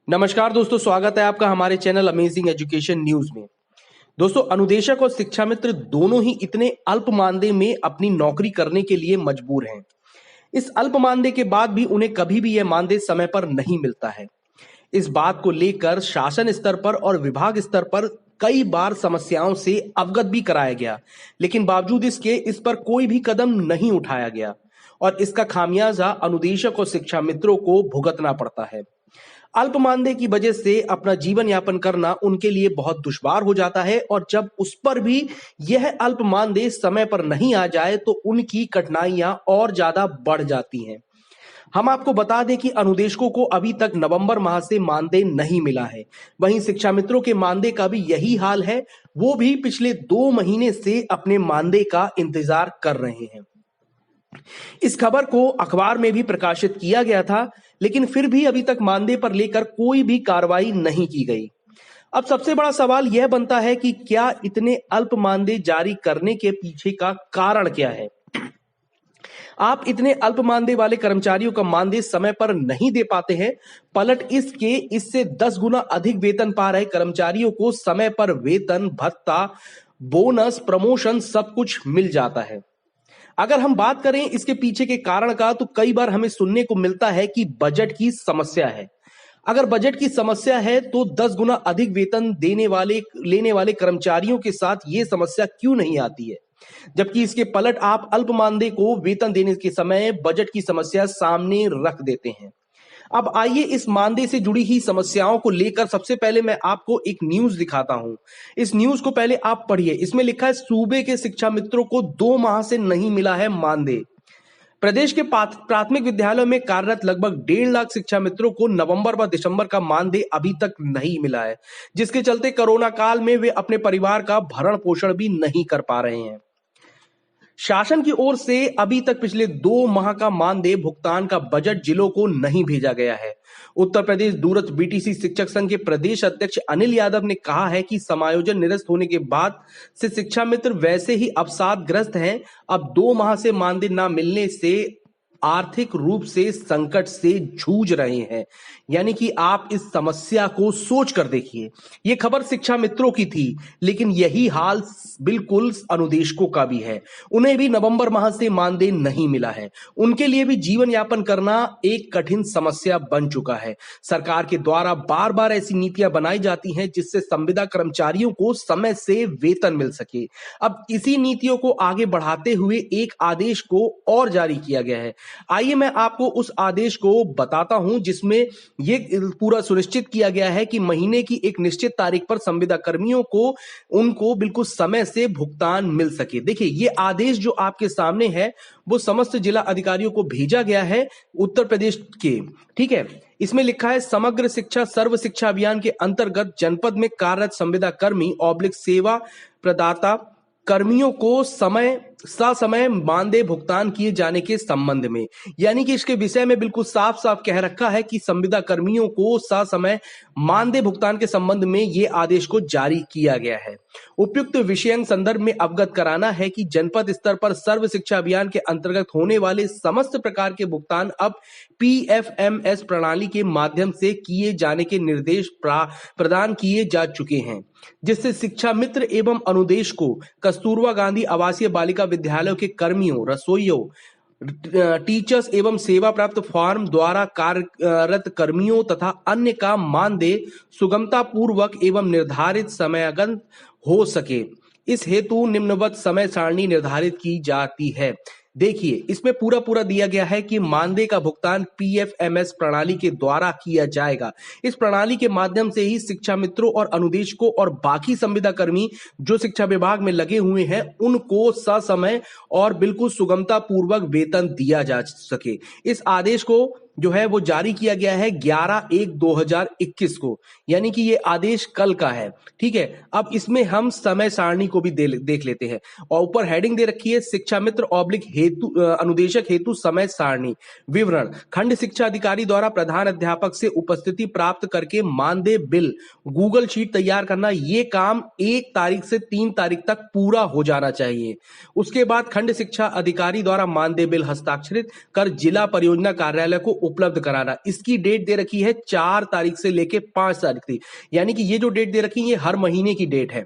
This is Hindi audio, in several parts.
नमस्कार दोस्तों, स्वागत है आपका हमारे चैनल अमेजिंग एजुकेशन न्यूज में। दोस्तों, अनुदेशक और शिक्षा मित्र दोनों ही इतने अल्प मानदेय में अपनी नौकरी करने के लिए मजबूर हैं। इस अल्प मानदेय के बाद भी उन्हें कभी भी यह मानदेय समय पर नहीं मिलता है। इस बात को लेकर शासन स्तर पर और विभाग स्तर पर कई बार समस्याओं से अवगत भी कराया गया, लेकिन बावजूद इसके इस पर कोई भी कदम नहीं उठाया गया और इसका खामियाजा अनुदेशक और शिक्षा मित्रों को भुगतना पड़ता है। अल्प मानदेय की वजह से अपना जीवन यापन करना उनके लिए बहुत दुश्वार हो जाता है और जब उस पर भी यह अल्प मानदेय समय पर नहीं आ जाए तो उनकी कठिनाइयां और ज्यादा बढ़ जाती हैं। हम आपको बता दें कि अनुदेशकों को अभी तक नवंबर माह से मानदेय नहीं मिला है। वहीं शिक्षा मित्रों के मानदेय का भी यही हाल है। वो भी पिछले 2 महीने से अपने मानदेय का इंतजार कर रहे हैं। इस खबर को अखबार में भी प्रकाशित किया गया था, लेकिन फिर भी अभी तक मानदेय पर लेकर कोई भी कार्रवाई नहीं की गई। अब सबसे बड़ा सवाल यह बनता है कि क्या इतने अल्प मानदेय जारी करने के पीछे का कारण क्या है? आप इतने अल्प मानदेय वाले कर्मचारियों का मानदेय समय पर नहीं दे पाते हैं। पलट इसके इससे 10 गुना अधिक वेतन पा रहे कर्मचारियों को समय पर वेतन, भत्ता, बोनस, प्रमोशन सब कुछ मिल जाता है। अगर हम बात करें इसके पीछे के कारण का, तो कई बार हमें सुनने को मिलता है कि बजट की समस्या है। अगर बजट की समस्या है तो 10 गुना अधिक वेतन लेने वाले कर्मचारियों के साथ ये समस्या क्यों नहीं आती है? जबकि इसके पलट आप अल्प मानदेय को वेतन देने के समय बजट की समस्या सामने रख देते हैं। अब आइए इस मानदेय से जुड़ी ही समस्याओं को लेकर सबसे पहले मैं आपको एक न्यूज दिखाता हूं। इस न्यूज को पहले आप पढ़िए। इसमें लिखा है, सूबे के शिक्षा मित्रों को 2 माह से नहीं मिला है मानदेय। प्रदेश के प्राथमिक विद्यालयों में कार्यरत लगभग 1.5 लाख शिक्षा मित्रों को नवंबर व दिसंबर का मानदेय अभी तक नहीं मिला है, जिसके चलते कोरोना काल में वे अपने परिवार का भरण पोषण भी नहीं कर पा रहे हैं। शासन की ओर से अभी तक पिछले 2 माह का मानदेय भुगतान का बजट जिलों को नहीं भेजा गया है। उत्तर प्रदेश दूरस्थ बीटीसी शिक्षक संघ के प्रदेश अध्यक्ष अनिल यादव ने कहा है कि समायोजन निरस्त होने के बाद से शिक्षा मित्र वैसे ही अवसादग्रस्त हैं। अब 2 माह से मानदेय न मिलने से आर्थिक रूप से संकट से जूझ रहे हैं। यानी कि आप इस समस्या को सोच कर देखिए। यह खबर शिक्षा मित्रों की थी, लेकिन यही हाल बिल्कुल अनुदेशकों का भी है। उन्हें भी नवंबर माह से मानदेय नहीं मिला है। उनके लिए भी जीवन यापन करना एक कठिन समस्या बन चुका है। सरकार के द्वारा बार बार ऐसी नीतियां बनाई जाती हैं जिससे संविदा कर्मचारियों को समय से वेतन मिल सके। अब इसी नीतियों को आगे बढ़ाते हुए एक आदेश को और जारी किया गया है। आइए मैं आपको उस आदेश को बताता हूं, जिसमें यह पूरा सुनिश्चित किया गया है कि महीने की एक निश्चित तारीख पर संविदा कर्मियों को उनको बिल्कुल समय से भुगतान मिल सके। देखिए, ये आदेश जो आपके सामने है वो समस्त जिला अधिकारियों को भेजा गया है उत्तर प्रदेश के। ठीक है, इसमें लिखा है, समग्र शिक्षा सर्व शिक्षा अभियान के अंतर्गत जनपद में कार्यरत संविदा कर्मी ऑब्लिक सेवा प्रदाता कर्मियों को ससमय मानदेय भुगतान किए जाने के संबंध में, यानी कि इसके विषय में बिल्कुल साफ साफ कह रखा है कि संविदा कर्मियों को ससमय मानदेय भुगतान के संबंध में यह आदेश को जारी किया गया है। उपयुक्त विषय संदर्भ में अवगत कराना है कि जनपद स्तर पर सर्व शिक्षा अभियान के अंतर्गत होने वाले समस्त प्रकार के भुगतान अब पीएफएमएस प्रणाली के माध्यम से किए जाने के निर्देश प्रदान किए जा चुके हैं, जिससे शिक्षा मित्र एवं अनुदेश को कस्तूरबा गांधी आवासीय बालिका विद्यालयों के कर्मियों, रसोइयों, टीचर्स एवं सेवा प्राप्त फॉर्म द्वारा कार्यरत कर्मियों तथा अन्य का मानदेय सुगमता पूर्वक एवं निर्धारित समयागत हो सके, इस हेतु निम्नवत समय सारणी निर्धारित की जाती है। देखिए, इसमें पूरा दिया गया है कि मानदेय का भुगतान पीएफएमएस प्रणाली के द्वारा किया जाएगा। इस प्रणाली के माध्यम से ही शिक्षा मित्रों और अनुदेशकों और बाकी संविदा कर्मी जो शिक्षा विभाग में लगे हुए हैं उनको ससमय और बिल्कुल सुगमता पूर्वक वेतन दिया जा सके। इस आदेश को जो है वो जारी किया गया है 11/1/2021 को, यानी कि ये आदेश कल का है। ठीक है, अब इसमें हम समय सारणी को भी देख लेते हैं और ऊपर हेडिंग दे रखी है, शिक्षा मित्र ऑब्लिक हेतु अनुदेशक हेतु समय सारणी विवरण। खंड शिक्षा अधिकारी द्वारा प्रधान अध्यापक से उपस्थिति प्राप्त करके मानदेय बिल गूगल शीट तैयार करना, ये काम 1 तारीख से 3 तारीख तक पूरा हो जाना चाहिए। उसके बाद खंड शिक्षा अधिकारी द्वारा मानदेय बिल हस्ताक्षरित कर जिला परियोजना कार्यालय को उपलब्ध कराना। इसकी डेट दे रखी है 4 तारीख से लेके 5 तारीख तक, यानी कि ये जो डेट दे रखी है ये हर महीने की डेट है।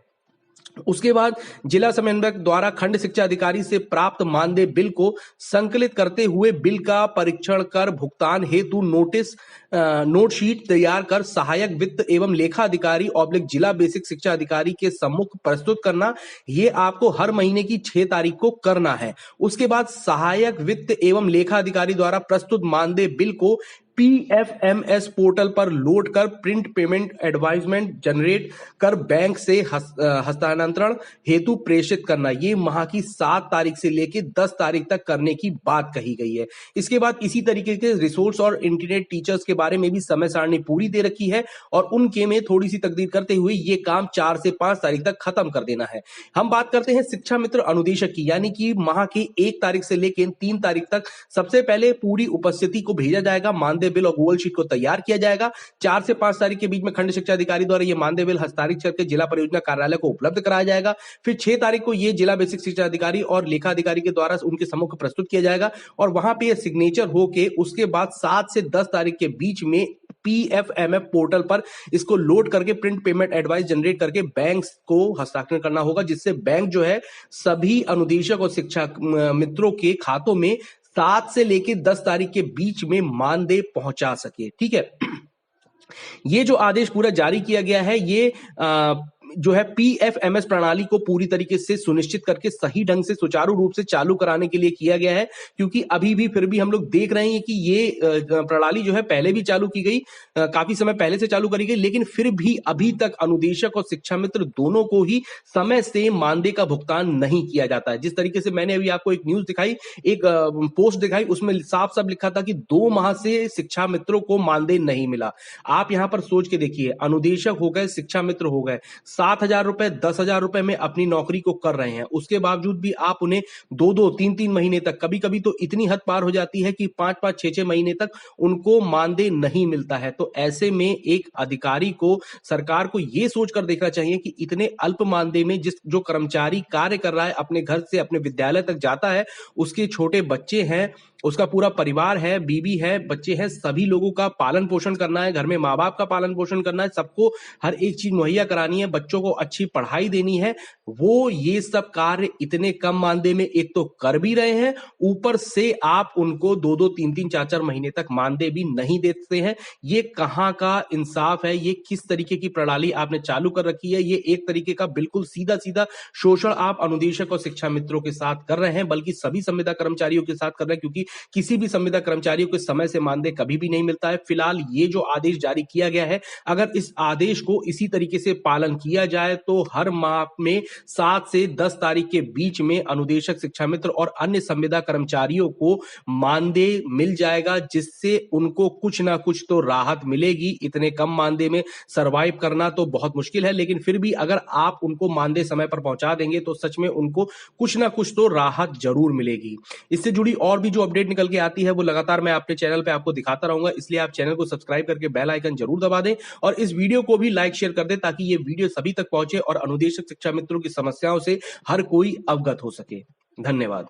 उसके बाद जिला समन्वयक द्वारा खंड शिक्षा अधिकारी से प्राप्त मानदेय बिल को संकलित करते हुए बिल का परीक्षण कर भुगतान हेतु नोट शीट तैयार कर सहायक वित्त एवं लेखा अधिकारी / जिला बेसिक शिक्षा अधिकारी के सम्मुख प्रस्तुत करना। ये आपको हर महीने की 6 तारीख को करना है। उसके बाद सहायक वित्त एवं लेखा अधिकारी द्वारा प्रस्तुत मानदेय बिल को PFMS पोर्टल पर लोड कर प्रिंट पेमेंट एडवाइजमेंट जनरेट कर बैंक से हस्तांतरण हेतु प्रेषित करना। ये माह की 7 तारीख से लेकर 10 तारीख तक करने की बात कही गई है। इसके बाद इसी तरीके के रिसोर्स और इंटरनेट टीचर्स के बारे में भी समय सारणी पूरी दे रखी है और उनके में थोड़ी सी तकदीर करते हुए ये काम 4 से 5 तारीख तक खत्म कर देना है। हम बात करते हैं शिक्षा मित्र अनुदेशक की, यानी कि माह की 1 तारीख से लेकर 3 तारीख तक सबसे पहले पूरी उपस्थिति को भेजा जाएगा। मानदेय बिल और गूगल शीट को तैयार किया जाएगा। 4 से 5 तारीख के बीच में खंड शिक्षा अधिकारी द्वारा यह मानदेय बिल हस्ताक्षरित करके जिला परियोजना कार्यालय को उपलब्ध कराया जाएगा। फिर 6 तारीख को यह जिला बेसिक शिक्षा अधिकारी और लेखा अधिकारी के द्वारा उनके सम्मुख प्रस्तुत किया जाएगा और वहां पे सिग्नेचर होके उसके बाद 7 से 10 तारीख के बीच में PFMF पोर्टल पर इसको लोड करके प्रिंट पेमेंट एडवाइस जनरेट करके बैंक को हस्ताक्षर करना होगा, जिससे बैंक जो है सभी अनुदेशक और शिक्षा मित्रों के खातों में 7 से लेकर 10 तारीख के बीच में मानदेय पहुंचा सके। ठीक है, ये जो आदेश पूरा जारी किया गया है ये जो है PFMS प्रणाली को पूरी तरीके से सुनिश्चित करके सही ढंग से सुचारू रूप से चालू कराने के लिए किया गया है, क्योंकि अभी भी फिर भी हम लोग देख रहे हैं कि ये प्रणाली जो है पहले भी चालू की गई, काफी समय पहले से चालू करी गई, लेकिन फिर भी अभी तक अनुदेशक और शिक्षा मित्र दोनों को ही समय से मानदेय का भुगतान नहीं किया जाता है। जिस तरीके से मैंने अभी आपको एक न्यूज दिखाई, एक पोस्ट दिखाई, उसमें साफ साफ लिखा था कि 2 माह से शिक्षा मित्रों को मानदेय नहीं मिला। आप यहां पर सोच के देखिए, अनुदेशक हो गए, शिक्षा मित्र हो गए, 7,000 रुपए 10,000 रुपए में अपनी नौकरी को कर रहे हैं, उसके बावजूद भी आप उन्हें 2-2 3-3 महीने तक, कभी कभी तो इतनी हद पार हो जाती है कि 5-5 6-6 महीने तक उनको मानदेय नहीं मिलता है। तो ऐसे में एक अधिकारी को, सरकार को यह सोचकर देखना चाहिए कि इतने अल्प मानदेय में जो कर्मचारी कार्य कर रहा है, अपने घर से अपने विद्यालय तक जाता है, उसके छोटे बच्चे हैं, उसका पूरा परिवार है, बीवी है, बच्चे हैं, सभी लोगों का पालन पोषण करना है, घर में माँ बाप का पालन पोषण करना है, सबको हर एक चीज मुहैया करानी है, बच्चों को अच्छी पढ़ाई देनी है। वो ये सब कार्य इतने कम मानदेय में एक तो कर भी रहे हैं, ऊपर से आप उनको 2-2 3-3 4-4 महीने तक मानदेय भी नहीं देते हैं। ये कहां का इंसाफ है? ये किस तरीके की प्रणाली आपने चालू कर रखी है? ये एक तरीके का बिल्कुल सीधा सीधा शोषण आप अनुदेशक और शिक्षा मित्रों के साथ कर रहे हैं, बल्कि सभी संविदा कर्मचारियों के साथ कर रहे हैं, क्योंकि किसी भी संविदा कर्मचारियों को समय से मानदेय कभी भी नहीं मिलता है। फिलहाल ये जो आदेश जारी किया गया है, अगर इस आदेश को इसी तरीके से पालन किया जाए तो हर माह में 7 से 10 तारीख के बीच में अनुदेशक, शिक्षा मित्र और अन्य संविदा कर्मचारियों को मानदेय मिल जाएगा, जिससे उनको कुछ ना कुछ तो राहत मिलेगी। इतने कम मानदेय में सरवाइव करना तो बहुत मुश्किल है, लेकिन फिर भी अगर आप उनको मानदेय समय पर पहुंचा देंगे तो सच में उनको कुछ ना कुछ तो राहत जरूर मिलेगी। इससे जुड़ी और भी जो अपडेट निकल के आती है वो लगातार मैं अपने चैनल पे आपको दिखाता रहूंगा, इसलिए आप चैनल को सब्सक्राइब करके बेल आइकन जरूर दबा दें और इस वीडियो को भी लाइक शेयर कर दें, ताकि ये वीडियो सभी तक पहुंचे और अनुदेशक, शिक्षा मित्रों की समस्याओं से हर कोई अवगत हो सके। धन्यवाद।